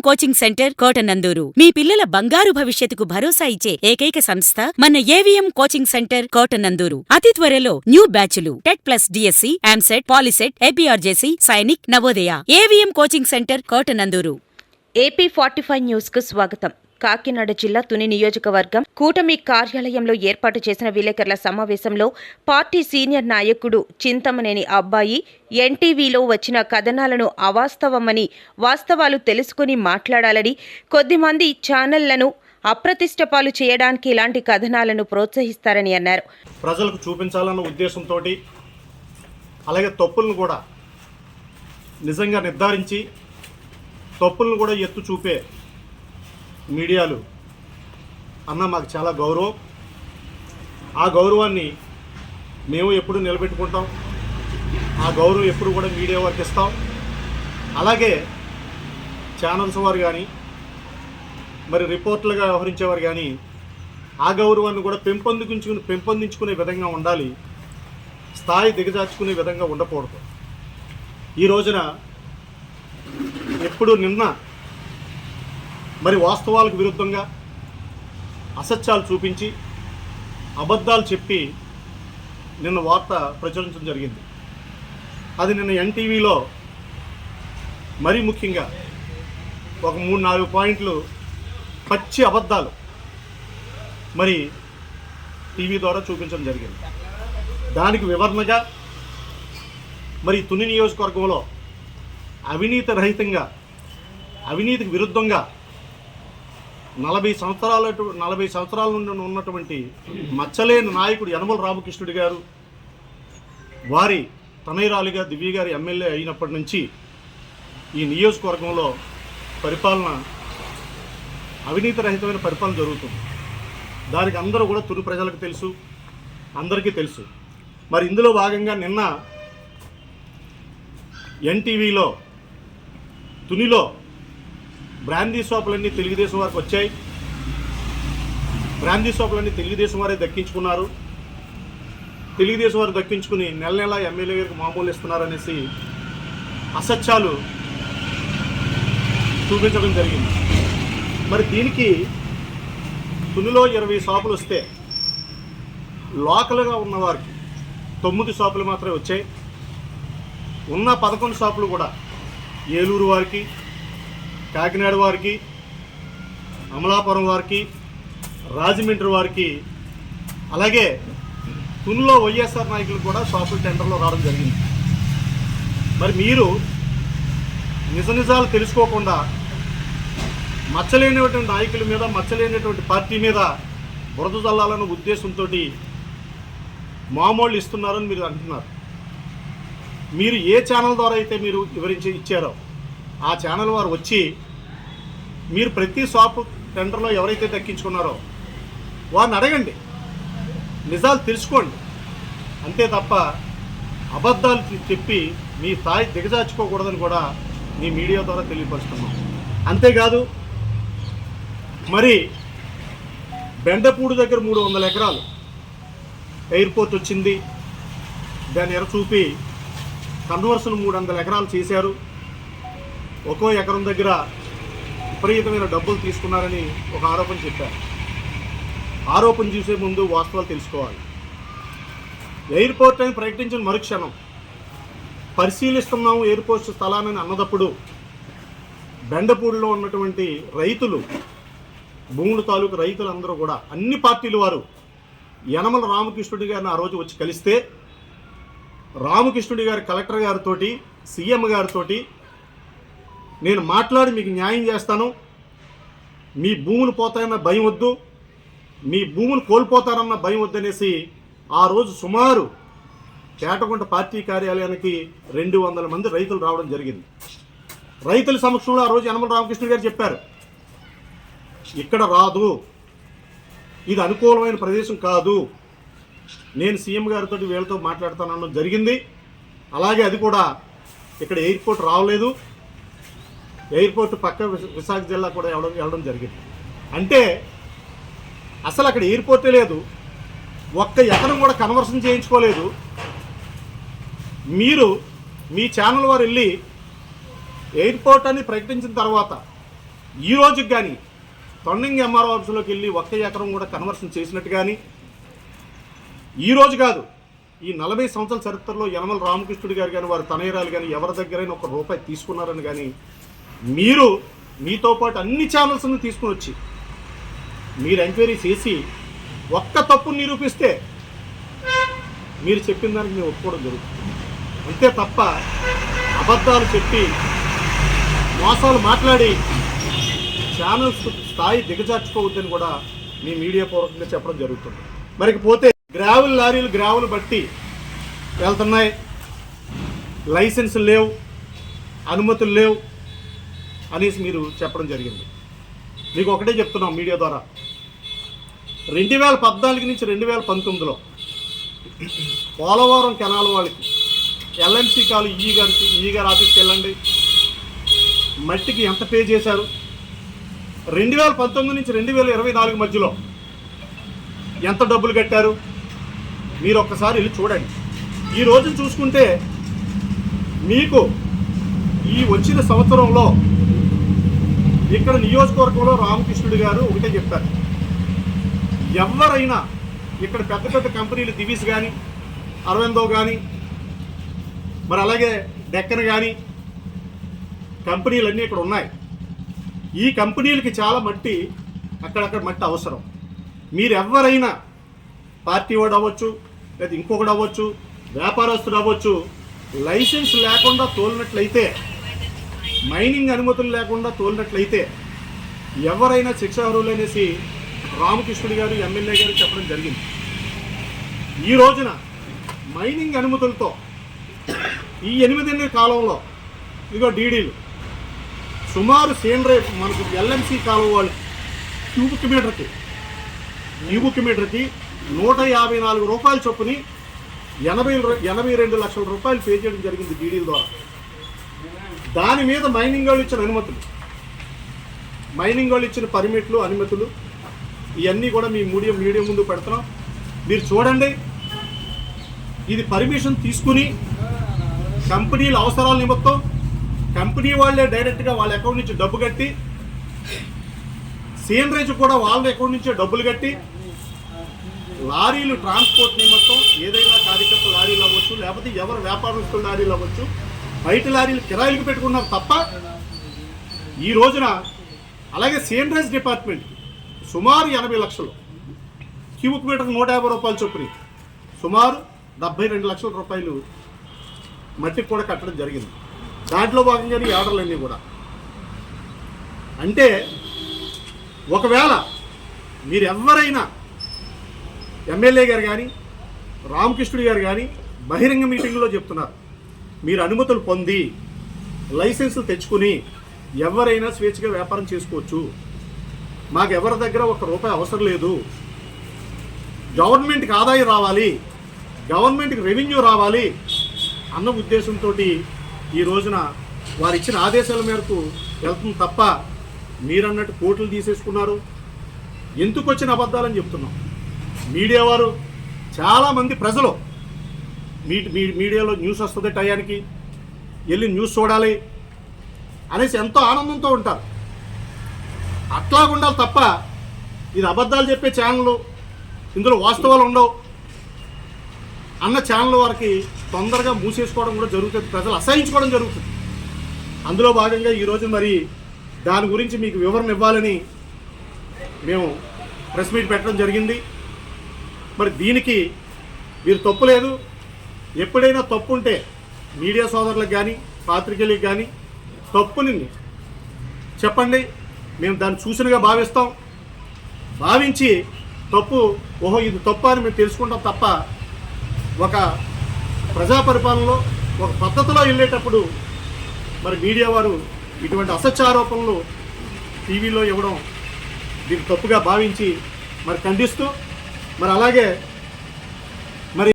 Coaching centre Kotananduru మీ పిల్లల బంగారు భవిష్యత్తుకు భరోసా ఇచ్చే ఏకైక సంస్థ మన ఏవిఎం కోచింగ్ సెంటర్ కోటనందూరు. అతి త్వరలో న్యూ బ్యాచ్లు TET plus DSC, EAMCET, POLYCET, APRJC, Sainik, Navodaya. AVM coaching centre Kotanandur. AP 45 news కు స్వాగతం. కాకినాడ జిల్లా తుని నియోజకవర్గం కూటమి కార్యాలయంలో ఏర్పాటు చేసిన విలేకరుల సమావేశంలో పార్టీ సీనియర్ నాయకుడు చింతమనేని అబ్బాయి ఎన్టీవీలో వచ్చిన కథనాలను అవాస్తవమని, వాస్తవాలు తెలుసుకుని మాట్లాడాలని, కొద్దిమంది ఛానళ్లను అప్రతిష్టపాలు చేయడానికి ఇలాంటి కథనాలను ప్రోత్సహిస్తారని అన్నారు. ప్రజలకు చూపించాలన్న ఉద్దేశంతో అలాగే తప్పులను కూడా నిజంగా నిర్ధారించి తప్పులను కూడా ఎత్తు చూపే మీడియాలు అన్న మాకు చాలా గౌరవం. ఆ గౌరవాన్ని మేము ఎప్పుడు నిలబెట్టుకుంటాం. ఆ గౌరవం ఎప్పుడు కూడా మీడియా వారికి ఇస్తాం. అలాగే ఛానల్స్ వారు కానీ మరి రిపోర్టర్లుగా వ్యవహరించేవారు కానీ ఆ గౌరవాన్ని కూడా పెంపొందించుకునే విధంగా ఉండాలి. స్థాయి దిగజార్చుకునే విధంగా ఉండకూడదు. ఈ రోజున ఎప్పుడు నిన్న మరి వాస్తవాలకు విరుద్ధంగా అసత్యాలు చూపించి అబద్ధాలు చెప్పి నిన్న వార్త ప్రచురించడం జరిగింది. అది నిన్న ఎన్టీవీలో మరీ ముఖ్యంగా ఒక 3-4 పాయింట్లు పచ్చి అబద్ధాలు మరి టీవీ ద్వారా చూపించడం జరిగింది. దానికి వివరణగా మరి తుని నియోజకవర్గంలో అవినీతి రహితంగా, అవినీతికి విరుద్ధంగా 40 సంవత్సరాల నుండి ఉన్నటువంటి మచ్చలేని నాయకుడు యనమల రామకృష్ణుడి గారు, వారి తనయురాలిగా దివ్య గారి ఎమ్మెల్యే అయినప్పటి నుంచి ఈ నియోజకవర్గంలో పరిపాలన అవినీతి రహితమైన పరిపాలన జరుగుతుంది. దానికి అందరూ కూడా తుని ప్రజలకు తెలుసు, అందరికీ తెలుసు. మరి ఇందులో భాగంగా నిన్న ఎన్టీవీలో తునిలో బ్రాందీ షాపులన్నీ తెలుగుదేశం వారికి వచ్చాయి. బ్రాందీ షాపులన్నీ తెలుగుదేశం వారే దక్కించుకున్నారు. తెలుగుదేశం వారు దక్కించుకుని నెల నెల ఎమ్మెల్యే గారికి మామూలు ఇస్తున్నారనేసి అసత్యాలు చూపించడం జరిగింది. మరి దీనికి తునిలో 20 షాపులు వస్తే లోకల్గా ఉన్నవారికి 9 షాపులు మాత్రమే వచ్చాయి. ఉన్న 11 షాపులు కూడా ఏలూరు వారికి, కాకినాడ వారికి, అమలాపురం వారికి, రాజమండ్రి వారికి, అలాగే తునిలో వైఎస్ఆర్ నాయకులు కూడా షాపుల టెండర్లో రావడం జరిగింది. మరి మీరు నిజాలు తెలుసుకోకుండా మచ్చలేనటువంటి నాయకుల మీద, మచ్చలేనటువంటి పార్టీ మీద బురద జల్లాలన్న ఉద్దేశంతో మామూళ్ళు ఇస్తున్నారని మీరు అంటున్నారు. మీరు ఏ ఛానల్ ద్వారా అయితే మీరు ఇచ్చారో ఆ ఛానల్ వారు వచ్చి మీరు ప్రతి షాపు టెండర్లో ఎవరైతే దక్కించుకున్నారో వారిని అడగండి, నిజాలు తెలుసుకోండి. అంతే తప్ప అబద్ధాలు చెప్పి మీ స్థాయి దిగజార్చుకోకూడదని కూడా మీ మీడియా ద్వారా తెలియపరుస్తున్నాం. అంతేకాదు మరి బెండపూడి దగ్గర 300 ఎకరాలు ఎయిర్పోర్ట్ వచ్చింది, దాన్ని ఎరచూపి కన్వర్షన్ 300 ఎకరాలు చేశారు. ఒక్కో ఎకరం దగ్గర విపరీతమైన డబ్బులు తీసుకున్నారని ఒక ఆరోపణ చెప్పారు. ఆరోపణ చూసే ముందు వాస్తవాలు తెలుసుకోవాలి. ఎయిర్పోర్ట్ అని ప్రకటించిన మరుక్షణం పరిశీలిస్తున్నాము ఎయిర్పోర్ట్ స్థలాన్ని అన్నదప్పుడు బెండపూడిలో ఉన్నటువంటి రైతులు, భూముల తాలూకు రైతులందరూ కూడా అన్ని పార్టీల వారు యనమల రామకృష్ణుడి గారిని ఆ రోజు వచ్చి కలిస్తే రామకృష్ణుడి గారు కలెక్టర్ గారితో, సీఎం గారితో నేను మాట్లాడి మీకు న్యాయం చేస్తాను, మీ భూములు పోతాయన్న భయం వద్దు, మీ భూములు కోల్పోతారన్న భయం వద్దనేసి ఆ రోజు సుమారు కేటగుంట పార్టీ కార్యాలయానికి 200 మంది రైతులు రావడం జరిగింది. రైతుల సమక్షంలో ఆ రోజు యనమల రామకృష్ణ గారు చెప్పారు, ఇక్కడ రాదు, ఇది అనుకూలమైన ప్రదేశం కాదు, నేను సీఎం గారితో వీళ్ళతో మాట్లాడతానన్న జరిగింది. అలాగే అది కూడా ఇక్కడ ఎయిర్పోర్ట్ రావలేదు, ఎయిర్పోర్ట్ పక్క విశాఖ జిల్లా కూడా వెళ్ళడం జరిగింది. అంటే అసలు అక్కడ ఎయిర్పోర్టే లేదు, ఒక్క ఎకరం కూడా కన్వర్షన్ చేయించుకోలేదు. మీరు మీ ఛానల్ వారు వెళ్ళి ఎయిర్పోర్ట్ అని ప్రకటించిన తర్వాత ఈ రోజుకి కానీ తొండంగి ఎంఆర్ఓ ఆఫీసులోకి వెళ్ళి 1 ఎకరం కూడా కన్వర్షన్ చేసినట్టు కానీ, ఈ రోజు కాదు ఈ 40 సంవత్సరాల చరిత్రలో యనమల రామకృష్ణుడు గారు కానీ వారి తనయరాలు కానీ ఎవరి దగ్గరైనా ₹1 తీసుకున్నారని కానీ మీరు మీతో పాటు అన్ని ఛానల్స్ని తీసుకుని వచ్చి మీరు ఎంక్వైరీ చేసి ఒక్క తప్పును నిరూపిస్తే మీరు చెప్పిన దానికి మేము ఒప్పుకోవడం జరుగుతుంది. అంతే తప్ప అబద్ధాలు చెప్పి మోసాలు మాట్లాడి ఛానల్స్ స్థాయి దిగజార్చుకోవద్దని కూడా మీ మీడియా పూర్వకంగా చెప్పడం జరుగుతుంది. మరికి పోతే గ్రావెల్ లారీలు గ్రావెల్ బట్టి వెళ్తున్నాయి, లైసెన్సులు లేవు, అనుమతులు లేవు అనేసి మీరు చెప్పడం జరిగింది. మీకు ఒకటే చెప్తున్నాం మీడియా ద్వారా, 2014 నుంచి 2019లో పోలవరం కెనాల్ వాళ్ళకి ఎల్ఎంసీ కాలు ఈ గారి ఆఫీస్కి వెళ్ళండి, మట్టికి ఎంత పే చేశారు, 2019 నుంచి 2024 మధ్యలో ఎంత డబ్బులు కట్టారు మీరు ఒక్కసారి వెళ్ళి చూడండి. ఈ రోజు చూసుకుంటే మీకు ఈ వచ్చిన సంవత్సరంలో ఇక్కడ నియోజకవర్గంలో రామకృష్ణుడు గారు ఒకటే చెప్పారు, ఎవరైనా ఇక్కడ పెద్ద పెద్ద కంపెనీలు దివీస్ కానీ అరవిందో కానీ మరి అలాగే డెక్కన్ కానీ కంపెనీలన్నీ ఇక్కడ ఉన్నాయి. ఈ కంపెనీలకి చాలా మట్టి అక్కడక్కడ మట్టి అవసరం. మీరు ఎవరైనా పార్టీ వాడు అవ్వచ్చు, లేదా ఇంకొకటి అవ్వచ్చు, వ్యాపారస్తుడు అవ్వచ్చు, లైసెన్స్ లేకుండా తోలినట్లయితే, మైనింగ్ అనుమతులు లేకుండా తోలినట్లయితే ఎవరైనా శిక్షార్హులు అనేసి రామకృష్ణుడు గారు ఎమ్మెల్యే గారు చెప్పడం జరిగింది. ఈ రోజున మైనింగ్ అనుమతులతో ఈ 8 నెలల కాలంలో ఇదిగో డీడీలు సుమారు సేంద్రే మనకు ఎల్ఎంసీ కాలం వాళ్ళు క్యూబిక్ మీటర్కి ₹154 చొప్పుని 82 లక్షల రూపాయలు పే చేయడం జరిగింది డీడీల ద్వారా. దాని మీద మైనింగ్ వాళ్ళు ఇచ్చిన అనుమతులు, మైనింగ్ వాళ్ళు ఇచ్చిన పర్మిట్లు, అనుమతులు ఇవన్నీ కూడా మీ మీడియం ముందు పెడుతున్నాం. మీరు చూడండి, ఇది పర్మిషన్ తీసుకుని కంపెనీల అవసరాల నిమిత్తం కంపెనీ వాళ్ళే డైరెక్ట్గా వాళ్ళ అకౌంట్ నుంచి డబ్బు కట్టి, సీనరేజ్ కూడా వాళ్ళ అకౌంట్ నుంచే డబ్బులు కట్టి, లారీలు ట్రాన్స్పోర్ట్ నిమిత్తం ఏదైనా కార్యకర్త లారీలు అవ్వచ్చు, లేకపోతే ఎవరు వ్యాపారస్తుల లారీలు అవ్వచ్చు, బయట లారీలు కిరాయిలకు పెట్టుకున్నారు తప్ప ఈ రోజున అలాగే సీనరేజ్ డిపార్ట్మెంట్ సుమారు 80 లక్షలు, క్యూబిక్ మీటర్ ₹150 చొప్పున సుమారు 72 లక్షల రూపాయలు మట్టికి కూడా కట్టడం జరిగింది. దాంట్లో భాగంగానే ఈ ఆర్డర్లన్నీ కూడా. అంటే ఒకవేళ మీరు ఎవరైనా ఎమ్మెల్యే గారు కానీ రామకృష్ణుడు గారు కానీ బహిరంగ మీటింగ్లో చెప్తున్నారు, మీరు అనుమతులు పొంది లైసెన్సులు తెచ్చుకుని ఎవరైనా స్వేచ్ఛగా వ్యాపారం చేసుకోవచ్చు, మాకు ఎవరి దగ్గర ₹1 అవసరం లేదు, గవర్నమెంట్కి ఆదాయం రావాలి, గవర్నమెంట్కి రెవెన్యూ రావాలి అన్న ఉద్దేశంతో ఈ రోజున వారు ఇచ్చిన ఆదేశాల మేరకు వెళ్తుంది తప్ప మీరన్నట్టు కోట్లు తీసేసుకున్నారు. ఎందుకు వచ్చిన అబద్ధాలని చెప్తున్నాం. మీడియా వారు చాలామంది ప్రజలు మీడియాలో న్యూస్ వస్తుంది టయానికి వెళ్ళి న్యూస్ చూడాలి అనేసి ఎంతో ఆనందంతో ఉంటారు. అట్లా ఉండాలి తప్ప ఇది అబద్ధాలు చెప్పే ఛానళ్ళు, ఇందులో వాస్తవాలు ఉండవు అన్న ఛానల్ వారికి తొందరగా మూసేసుకోవడం కూడా జరుగుతుంది, ప్రజలు అసహించుకోవడం జరుగుతుంది. అందులో భాగంగా ఈరోజు మరి దాని గురించి మీకు వివరణ ఇవ్వాలని మేము ప్రెస్ మీట్ పెట్టడం జరిగింది. మరి దీనికి మీరు తప్పు లేదు, ఎప్పుడైనా తప్పు ఉంటే మీడియా సోదరులకు కానీ పాత్రికేయులకు కానీ తప్పుని చెప్పండి, మేము దాన్ని సూచనగా భావిస్తాం. భావించి తప్పు ఓహో ఇది తప్పు అని మేము తెలుసుకుంటాం తప్ప ఒక ప్రజా పరిపాలనలో ఒక పద్ధతిలో వెళ్ళేటప్పుడు మరి మీడియా వారు ఇటువంటి అసత్య ఆరోపణలు టీవీలో ఇవ్వడం దీన్ని తప్పుగా భావించి మరి ఖండిస్తూ మరి అలాగే